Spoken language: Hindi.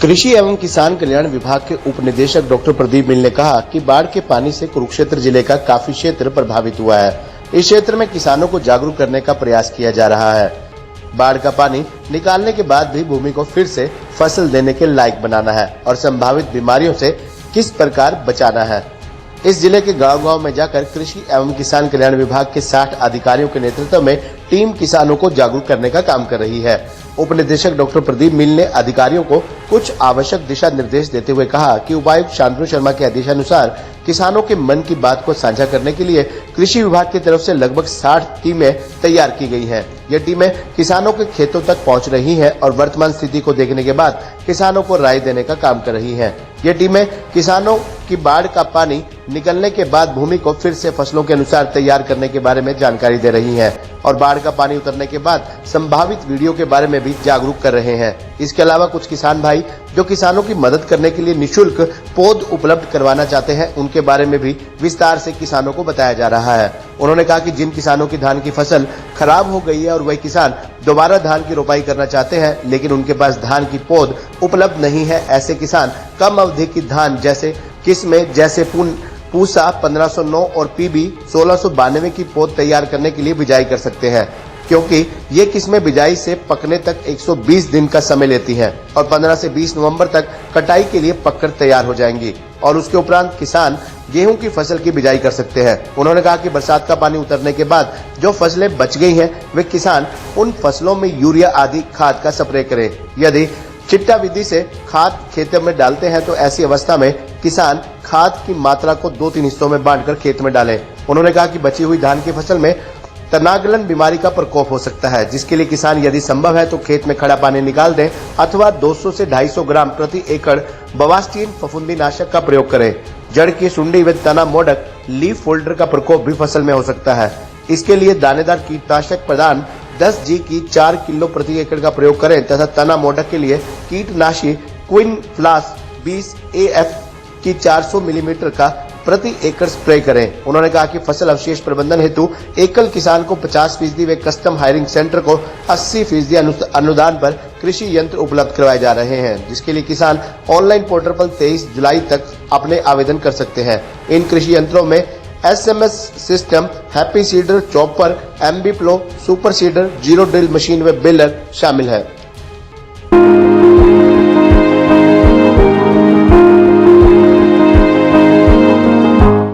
कृषि एवं किसान कल्याण विभाग के उप निदेशक डॉक्टर प्रदीप मिल ने कहा कि बाढ़ के पानी से कुरुक्षेत्र जिले का काफी क्षेत्र प्रभावित हुआ है। इस क्षेत्र में किसानों को जागरूक करने का प्रयास किया जा रहा है। बाढ़ का पानी निकालने के बाद भी भूमि को फिर से फसल देने के लायक बनाना है और संभावित बीमारियों से किस प्रकार बचाना है। इस जिले के गांव-गांव में जाकर कृषि एवं किसान कल्याण विभाग के 60 अधिकारियों के नेतृत्व में टीम किसानों को जागरूक करने का काम कर रही है। उप निदेशक डॉक्टर प्रदीप मिल ने अधिकारियों को कुछ आवश्यक दिशा निर्देश देते हुए कहा कि उपायुक्त शांतनु शर्मा के आदेशानुसार किसानों के मन की बात को साझा करने के लिए कृषि विभाग की तरफ से लगभग 60 टीमें तैयार की गई हैं। ये टीमें किसानों के खेतों तक पहुंच रही हैं और वर्तमान स्थिति को देखने के बाद किसानों को राय देने का काम कर रही हैं। ये टीमें किसानों की बाढ़ का पानी निकलने के बाद भूमि को फिर से फसलों के अनुसार तैयार करने के बारे में जानकारी दे रही हैं और बाढ़ का पानी उतरने के बाद संभावित वीडियो के बारे में भी जागरूक कर रहे हैं। इसके अलावा कुछ किसान भाई जो किसानों की मदद करने के लिए निःशुल्क पौध उपलब्ध करवाना चाहते हैं, उनके बारे में भी विस्तार से किसानों को बताया जा रहा है। उन्होंने कहा कि जिन किसानों की धान की फसल खराब हो गई है और वही किसान दोबारा धान की रोपाई करना चाहते हैं, लेकिन उनके पास धान की पौध उपलब्ध नहीं है, ऐसे किसान कम अवधि की धान जैसे किस्में जैसे पूसा 1509 और पीबी 1692 की पौध तैयार करने के लिए बिजाई कर सकते हैं, क्योंकि ये किस्में बिजाई से पकने तक 120 दिन का समय लेती हैं और 15 से 20 नवंबर तक कटाई के लिए पककर तैयार हो जाएंगी और उसके उपरांत किसान गेहूं की फसल की बिजाई कर सकते हैं। उन्होंने कहा कि बरसात का पानी उतरने के बाद जो फसलें बच गई हैं, वे किसान उन फसलों में यूरिया आदि खाद का स्प्रे करें। यदि चिट्टा विधि से खाद खेतों में डालते हैं तो ऐसी अवस्था में किसान खाद की मात्रा को 2-3 हिस्सों में बांटकर खेत में डालें। उन्होंने कहा कि बची हुई धान की फसल में तनागलन बीमारी का प्रकोप हो सकता है, जिसके लिए किसान यदि संभव है तो खेत में खड़ा पानी निकाल दें अथवा 200 से 250 ग्राम प्रति एकड़ बवास्टीन फफूंदीनाशक का प्रयोग करें। जड़ की सुंडी व तना मोडक लीफ फोल्डर का प्रकोप भी फसल में हो सकता है। इसके लिए दानेदार कीटनाशक प्रदान 10 जी की 4 किलो प्रति एकड़ का प्रयोग करें तथा तना मोडक के लिए कीटनाशी क्विन फ्लास 20 AF की 400 मिलीमीटर का प्रति एकड़ स्प्रे करें। उन्होंने कहा कि फसल अवशेष प्रबंधन हेतु एकल किसान को 50% व कस्टम हायरिंग सेंटर को 80% अनुदान पर कृषि यंत्र उपलब्ध करवाए जा रहे हैं, जिसके लिए किसान ऑनलाइन पोर्टल पर 23 जुलाई तक अपने आवेदन कर सकते हैं। इन कृषि यंत्रों में SMS system, happy seeder, chopper, MB plough, super seeder, zero drill machine व बेलर शामिल है।